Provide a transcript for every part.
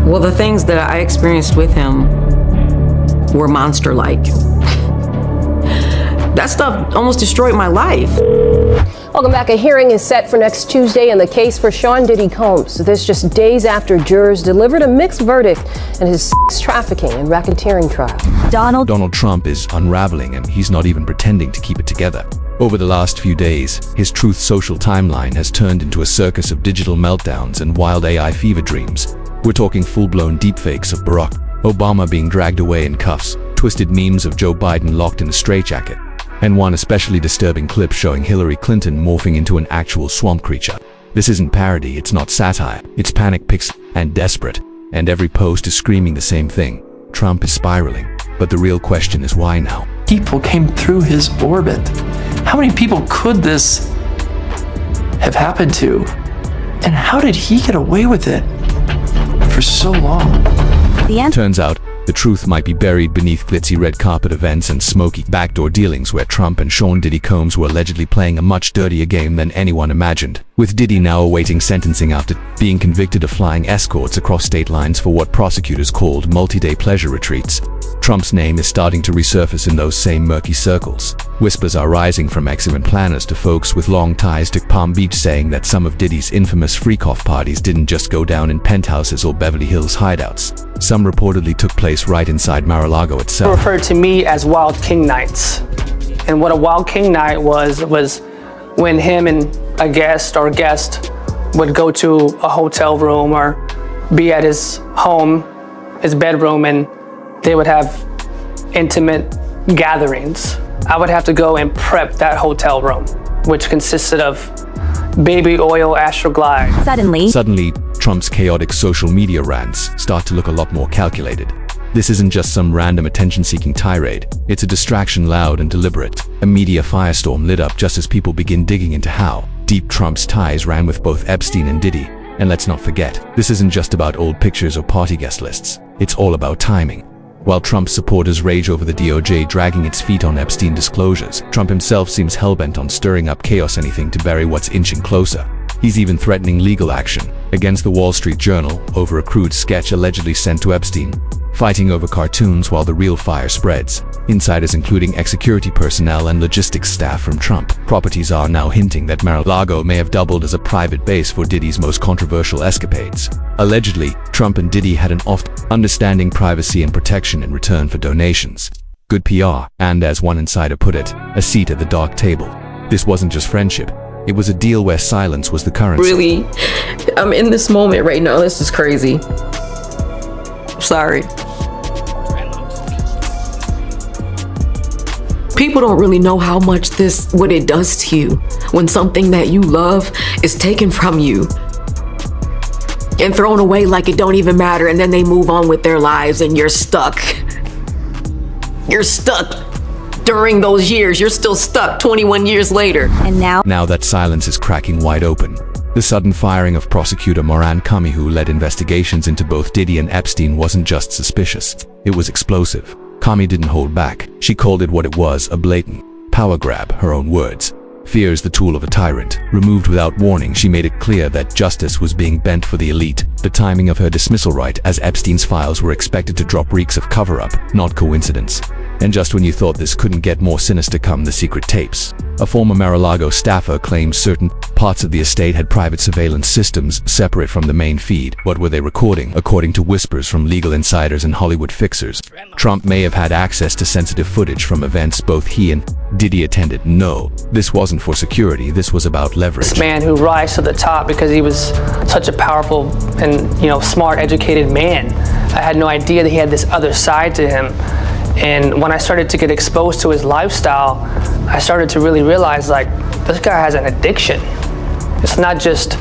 Well, the things that I experienced with him were monster-like. That stuff almost destroyed my life. Welcome back. A hearing is set for next Tuesday in the case for Sean Diddy Combs. This just days after jurors delivered a mixed verdict in his sex trafficking and racketeering trial. Donald Trump is unraveling, and he's not even pretending to keep it together. Over the last few days, his Truth Social timeline has turned into a circus of digital meltdowns and wild AI fever dreams. We're talking full-blown deepfakes of Barack Obama being dragged away in cuffs, twisted memes of Joe Biden locked in a straitjacket, and one especially disturbing clip showing Hillary Clinton morphing into an actual swamp creature. This isn't parody, it's not satire, it's panic pics and desperate, and every post is screaming the same thing. Trump is spiraling, but the real question is why now? People came through his orbit. How many people could this have happened to? And how did he get away with it for so long? Turns out, the truth might be buried beneath glitzy red carpet events and smoky backdoor dealings where Trump and Sean Diddy Combs were allegedly playing a much dirtier game than anyone imagined. With Diddy now awaiting sentencing after being convicted of flying escorts across state lines for what prosecutors called multi-day pleasure retreats, Trump's name is starting to resurface in those same murky circles. Whispers are rising from ex-event planners to folks with long ties to Palm Beach saying that some of Diddy's infamous freak-off parties didn't just go down in penthouses or Beverly Hills hideouts. Some reportedly took place right inside Mar-a-Lago itself. Referred to me as Wild King Nights. And what a Wild King Night was when him and a guest would go to a hotel room or be at his home, his bedroom, and they would have intimate gatherings. I would have to go and prep that hotel room, which consisted of baby oil Astroglide. Suddenly, Trump's chaotic social media rants start to look a lot more calculated. This isn't just some random attention-seeking tirade. It's a distraction loud and deliberate. A media firestorm lit up just as people begin digging into how deep Trump's ties ran with both Epstein and Diddy. And let's not forget, this isn't just about old pictures or party guest lists. It's all about timing. While Trump's supporters rage over the DOJ dragging its feet on Epstein disclosures, Trump himself seems hellbent on stirring up chaos, anything to bury what's inching closer. He's even threatening legal action against the Wall Street Journal over a crude sketch allegedly sent to Epstein, fighting over cartoons while the real fire spreads. Insiders including ex-security personnel and logistics staff from Trump properties are now hinting that Mar-a-Lago may have doubled as a private base for Diddy's most controversial escapades. Allegedly, Trump and Diddy had an understanding privacy and protection in return for donations, good PR, and as one insider put it, a seat at the dark table. This wasn't just friendship. It was a deal where silence was the currency. Really, I'm in this moment right now. This is crazy. Sorry. People don't really know how much what it does to you when something that you love is taken from you and thrown away like it don't even matter, and then they move on with their lives and you're stuck. You're stuck. During those years, you're still stuck 21 years later. And now that silence is cracking wide open. The sudden firing of prosecutor Moran Kami, who led investigations into both Diddy and Epstein, wasn't just suspicious. It was explosive. Kami didn't hold back. She called it what it was, a blatant power grab, her own words. Fear is the tool of a tyrant. Removed without warning, she made it clear that justice was being bent for the elite. The timing of her dismissal right as Epstein's files were expected to drop reeks of cover-up, not coincidence. And just when you thought this couldn't get more sinister come the secret tapes. A former Mar-a-Lago staffer claimed certain parts of the estate had private surveillance systems separate from the main feed. What were they recording? According to whispers from legal insiders and Hollywood fixers, Trump may have had access to sensitive footage from events both he and Diddy attended. No, this wasn't for security, this was about leverage. This man who rise to the top because he was such a powerful and, smart, educated man. I had no idea that he had this other side to him. And when I started to get exposed to his lifestyle, I started to really realize, like, this guy has an addiction. It's not just,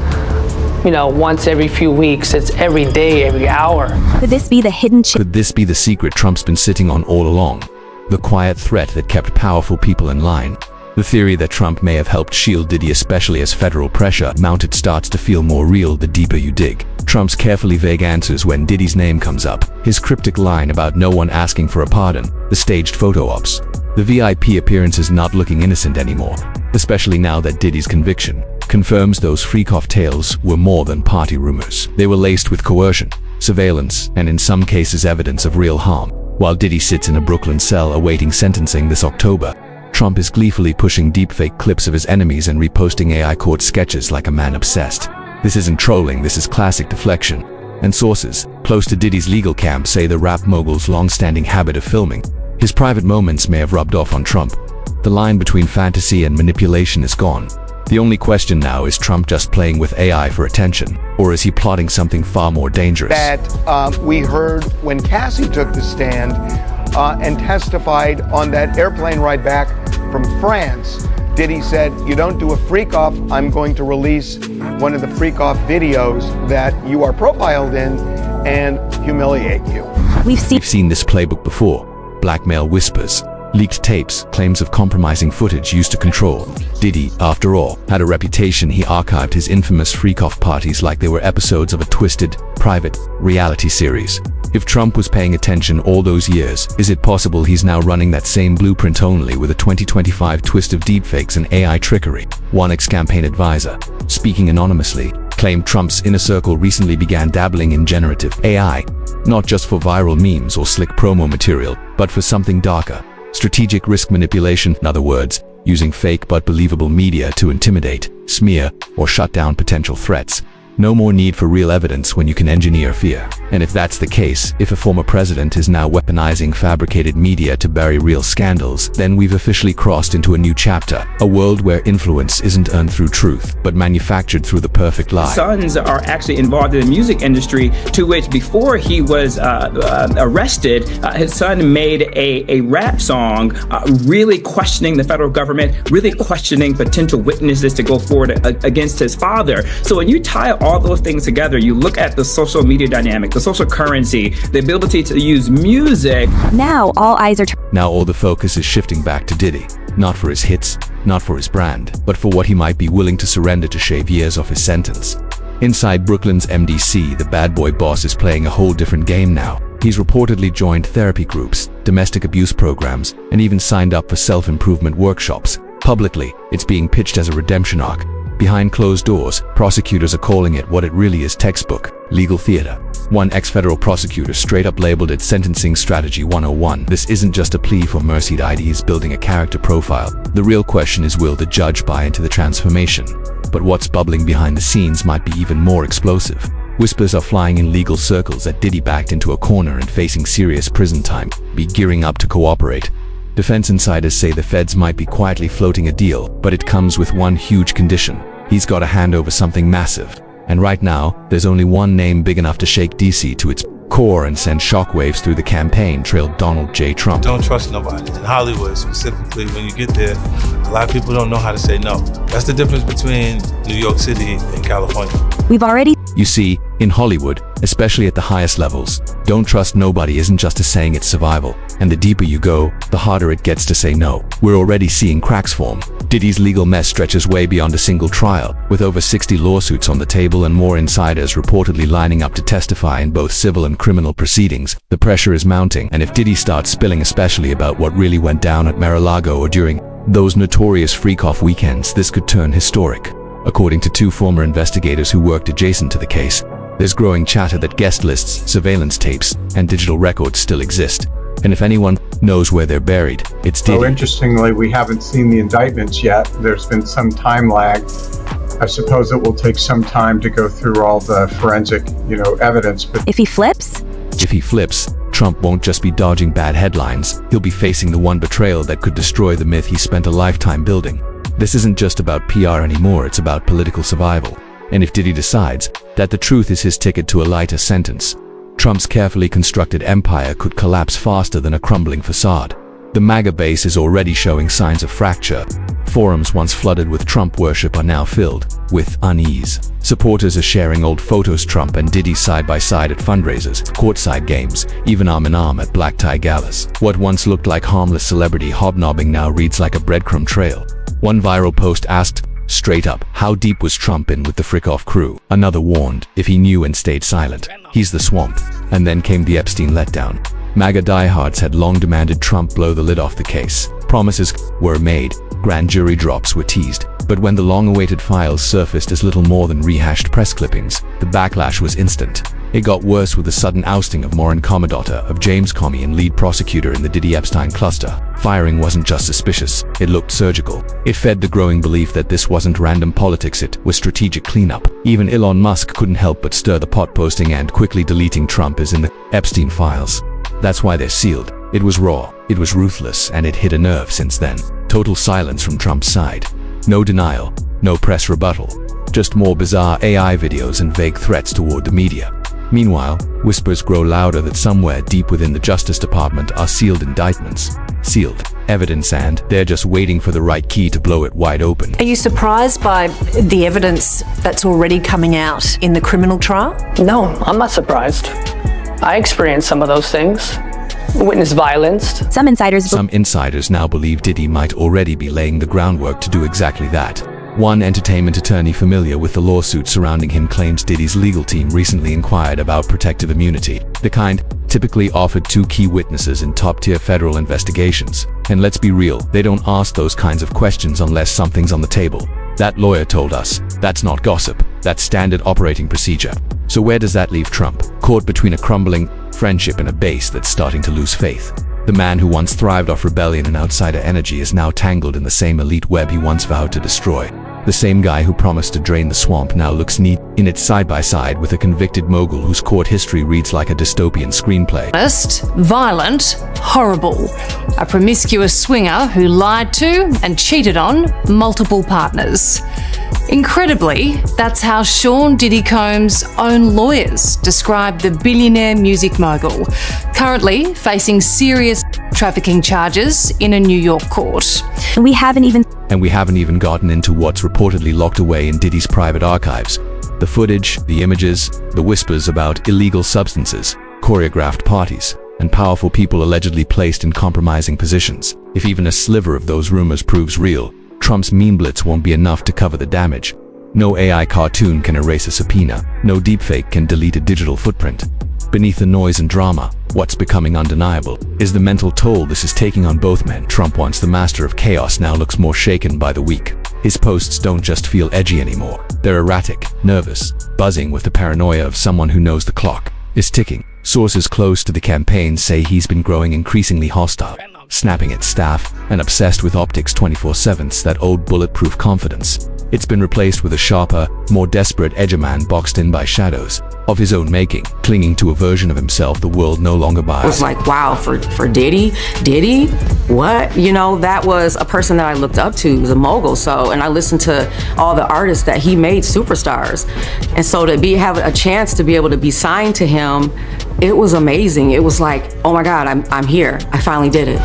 once every few weeks, it's every day, every hour. Could this be the hidden chip? Could this be the secret Trump's been sitting on all along? The quiet threat that kept powerful people in line. The theory that Trump may have helped shield Diddy, especially as federal pressure mounted, starts to feel more real the deeper you dig. Trump's carefully vague answers when Diddy's name comes up, his cryptic line about no one asking for a pardon, the staged photo ops, the VIP appearances not looking innocent anymore, especially now that Diddy's conviction confirms those freak-off tales were more than party rumors. They were laced with coercion, surveillance, and in some cases evidence of real harm. While Diddy sits in a Brooklyn cell awaiting sentencing this October, Trump is gleefully pushing deepfake clips of his enemies and reposting AI court sketches like a man obsessed. This isn't trolling, this is classic deflection. And sources close to Diddy's legal camp say the rap mogul's long-standing habit of filming his private moments may have rubbed off on Trump. The line between fantasy and manipulation is gone. The only question now is Trump just playing with AI for attention, or is he plotting something far more dangerous? That we heard when Cassie took the stand and testified on that airplane ride back from France. Diddy said, "You don't do a freak off, I'm going to release one of the freak off videos that you are profiled in and humiliate you." We've seen this playbook before. Blackmail whispers, leaked tapes, claims of compromising footage used to control. Diddy, after all, had a reputation. He archived his infamous freak-off parties like they were episodes of a twisted, private reality series. If Trump was paying attention all those years, is it possible he's now running that same blueprint only with a 2025 twist of deepfakes and AI trickery? One ex-campaign advisor, speaking anonymously, claimed Trump's inner circle recently began dabbling in generative AI, not just for viral memes or slick promo material, but for something darker. Strategic risk manipulation, in other words, using fake but believable media to intimidate, smear, or shut down potential threats. No more need for real evidence when you can engineer fear. And if that's the case, if a former president is now weaponizing fabricated media to bury real scandals, then we've officially crossed into a new chapter, a world where influence isn't earned through truth, but manufactured through the perfect lie. Sons are actually involved in the music industry, to which before he was arrested, his son made a rap song really questioning the federal government, really questioning potential witnesses to go forward against his father. So when you tie all those things together, you look at the social media dynamic, the social currency, the ability to use music. Now all the focus is shifting back to Diddy. Not for his hits, not for his brand, but for what he might be willing to surrender to shave years off his sentence. Inside Brooklyn's MDC, the bad boy boss is playing a whole different game now. He's reportedly joined therapy groups, domestic abuse programs, and even signed up for self-improvement workshops. Publicly, it's being pitched as a redemption arc. Behind closed doors, prosecutors are calling it what it really is: textbook legal theater. One ex-federal prosecutor straight up labeled it Sentencing Strategy 101. This isn't just a plea for mercy. Diddy is building a character profile. The real question is, will the judge buy into the transformation? But what's bubbling behind the scenes might be even more explosive. Whispers are flying in legal circles that Diddy backed into a corner and facing serious prison time, be gearing up to cooperate. Defense insiders say the feds might be quietly floating a deal, but it comes with one huge condition. He's got to hand over something massive. And right now, there's only one name big enough to shake DC to its core and send shockwaves through the campaign trail: Donald J. Trump. Don't trust nobody. In Hollywood specifically, when you get there, a lot of people don't know how to say no. That's the difference between New York City and California. You see, in Hollywood, especially at the highest levels, don't trust nobody isn't just a saying, it's survival. And the deeper you go, the harder it gets to say no. We're already seeing cracks form. Diddy's legal mess stretches way beyond a single trial, with over 60 lawsuits on the table and more insiders reportedly lining up to testify in both civil and criminal proceedings. The pressure is mounting, and if Diddy starts spilling especially about what really went down at Mar-a-Lago or during those notorious freak-off weekends, this could turn historic. According to two former investigators who worked adjacent to the case, there's growing chatter that guest lists, surveillance tapes, and digital records still exist. And if anyone knows where they're buried, it's Diddy. So interestingly, we haven't seen the indictments yet. There's been some time lag. I suppose it will take some time to go through all the forensic, evidence. But If he flips, Trump won't just be dodging bad headlines. He'll be facing the one betrayal that could destroy the myth he spent a lifetime building. This isn't just about PR anymore, it's about political survival. And if Diddy decides that the truth is his ticket to a lighter sentence, Trump's carefully constructed empire could collapse faster than a crumbling facade. The MAGA base is already showing signs of fracture. Forums once flooded with Trump worship are now filled with unease. Supporters are sharing old photos Trump and Diddy side by side at fundraisers, courtside games, even arm in arm at black tie galas. What once looked like harmless celebrity hobnobbing now reads like a breadcrumb trail. One viral post asked, straight up, how deep was Trump in with the Frickoff crew? Another warned, if he knew and stayed silent, he's the swamp. And then came the Epstein letdown. MAGA diehards had long demanded Trump blow the lid off the case. Promises were made, grand jury drops were teased. But when the long-awaited files surfaced as little more than rehashed press clippings, the backlash was instant. It got worse with the sudden ousting of Maureen Commodota, of James Comey and lead prosecutor in the Diddy Epstein cluster. Firing wasn't just suspicious, it looked surgical. It fed the growing belief that this wasn't random politics, it was strategic cleanup. Even Elon Musk couldn't help but stir the pot, posting and quickly deleting Trump is in the Epstein files. That's why they're sealed. It was raw, it was ruthless, and it hit a nerve since then. Total silence from Trump's side. No denial, no press rebuttal. Just more bizarre AI videos and vague threats toward the media. Meanwhile, whispers grow louder that somewhere deep within the Justice Department are sealed indictments. Sealed evidence, and they're just waiting for the right key to blow it wide open. Are you surprised by the evidence that's already coming out in the criminal trial? No, I'm not surprised. I experienced some of those things. Witnessed violence. Some insiders now believe Diddy might already be laying the groundwork to do exactly that. One entertainment attorney familiar with the lawsuit surrounding him claims Diddy's legal team recently inquired about protective immunity, the kind typically offered to key witnesses in top-tier federal investigations. And let's be real, they don't ask those kinds of questions unless something's on the table. That lawyer told us, that's not gossip, that's standard operating procedure. So where does that leave Trump? Caught between a crumbling friendship and a base that's starting to lose faith. The man who once thrived off rebellion and outsider energy is now tangled in the same elite web he once vowed to destroy. The same guy who promised to drain the swamp now looks neat in it side by side with a convicted mogul whose court history reads like a dystopian screenplay. Violent, horrible. A promiscuous swinger who lied to and cheated on multiple partners. Incredibly, that's how Sean Diddy Combs' own lawyers described the billionaire music mogul, currently facing serious trafficking charges in a New York court. And we haven't even gotten into what's reportedly locked away in Diddy's private archives. The footage, the images, the whispers about illegal substances, choreographed parties, and powerful people allegedly placed in compromising positions. If even a sliver of those rumors proves real, Trump's meme blitz won't be enough to cover the damage. No AI cartoon can erase a subpoena. No deepfake can delete a digital footprint. Beneath the noise and drama, what's becoming undeniable is the mental toll this is taking on both men. Trump, once the master of chaos, now looks more shaken by the weak. His posts don't just feel edgy anymore. They're erratic, nervous, buzzing with the paranoia of someone who knows the clock is ticking. Sources close to the campaign say he's been growing increasingly hostile, snapping at staff, and obsessed with optics 24/7's that old bulletproof confidence. It's been replaced with a sharper, more desperate edgerman boxed in by shadows of his own making, clinging to a version of himself the world no longer buys. It was like, wow, for Diddy? What? You know, that was a person that I looked up to, was a mogul. So, and I listened to all the artists that he made superstars. And so to have a chance to be able to be signed to him, it was amazing. It was like, oh my God, I'm here. I finally did it.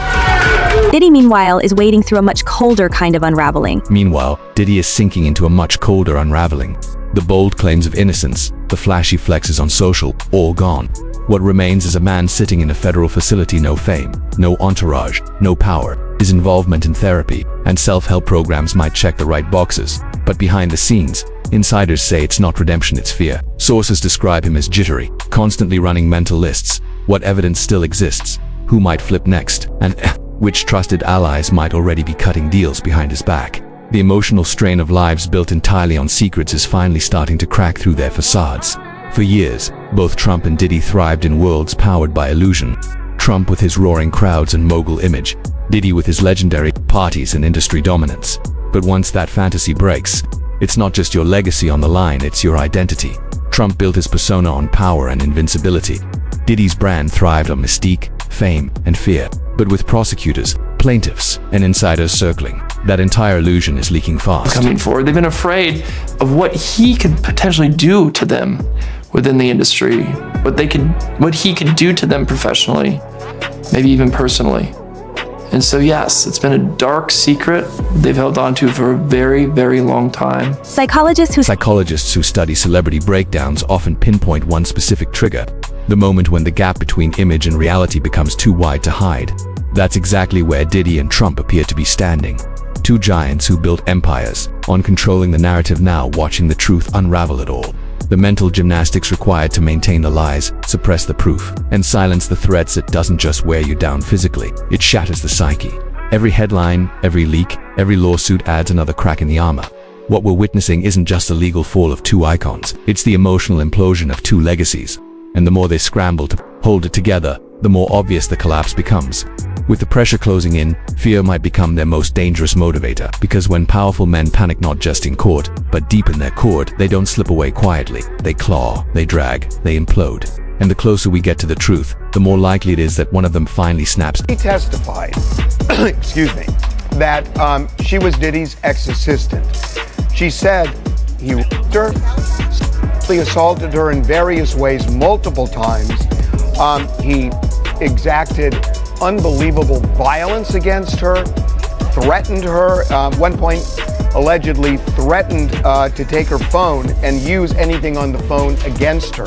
Diddy, meanwhile, is wading through a much colder kind of unraveling. Meanwhile, Diddy is sinking into a much colder unraveling. The bold claims of innocence, the flashy flexes on social, all gone. What remains is a man sitting in a federal facility, no fame, no entourage, no power. His involvement in therapy and self-help programs might check the right boxes, but behind the scenes, insiders say it's not redemption, it's fear. Sources describe him as jittery, constantly running mental lists. What evidence still exists? Who might flip next? And which trusted allies might already be cutting deals behind his back? The emotional strain of lives built entirely on secrets is finally starting to crack through their facades. For years, both Trump and Diddy thrived in worlds powered by illusion. Trump with his roaring crowds and mogul image, Diddy with his legendary parties and industry dominance. But once that fantasy breaks, it's not just your legacy on the line, it's your identity. Trump built his persona on power and invincibility. Diddy's brand thrived on mystique, fame, and fear. But with prosecutors, plaintiffs, and insiders circling, that entire illusion is leaking fast. Coming forward, they've been afraid of what he could potentially do to them within the industry, what he could do to them professionally, maybe even personally. And so yes, it's been a dark secret they've held on to for a very, very long time. Psychologists who study celebrity breakdowns often pinpoint one specific trigger, the moment when the gap between image and reality becomes too wide to hide. That's exactly where Diddy and Trump appear to be standing. Two giants who built empires, on controlling the narrative, now watching the truth unravel it all. The mental gymnastics required to maintain the lies, suppress the proof, and silence the threats. It doesn't just wear you down physically, it shatters the psyche. Every headline, every leak, every lawsuit adds another crack in the armor. What we're witnessing isn't just the legal fall of two icons, it's the emotional implosion of two legacies. And the more they scramble to hold it together, the more obvious the collapse becomes. With the pressure closing in, fear might become their most dangerous motivator, because when powerful men panic not just in court, but deep in their cord, they don't slip away quietly. They claw, they drag, they implode. And the closer we get to the truth, the more likely it is that one of them finally snaps. He testified, excuse me, that she was Diddy's ex-assistant. She said he raped her, sexually assaulted her in various ways multiple times. He exacted unbelievable violence against her, threatened her, at one point allegedly threatened to take her phone and use anything on the phone against her.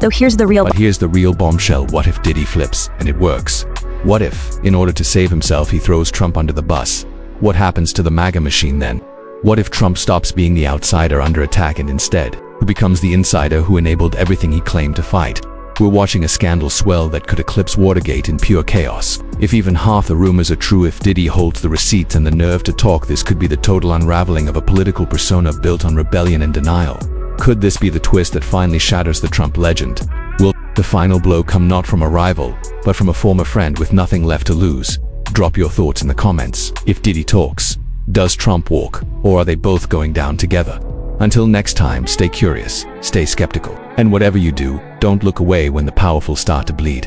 So here's the real. But here's the real bombshell. What if Diddy flips and it works? What if, in order to save himself, he throws Trump under the bus? What happens to the MAGA machine then? What if Trump stops being the outsider under attack and instead, who becomes the insider who enabled everything he claimed to fight? We're watching a scandal swell that could eclipse Watergate in pure chaos. If even half the rumors are true, if Diddy holds the receipts and the nerve to talk, this could be the total unraveling of a political persona built on rebellion and denial. Could this be the twist that finally shatters the Trump legend? Will the final blow come not from a rival, but from a former friend with nothing left to lose? Drop your thoughts in the comments. If Diddy talks, does Trump walk, or are they both going down together? Until next time, stay curious, stay skeptical, and whatever you do, don't look away when the powerful start to bleed.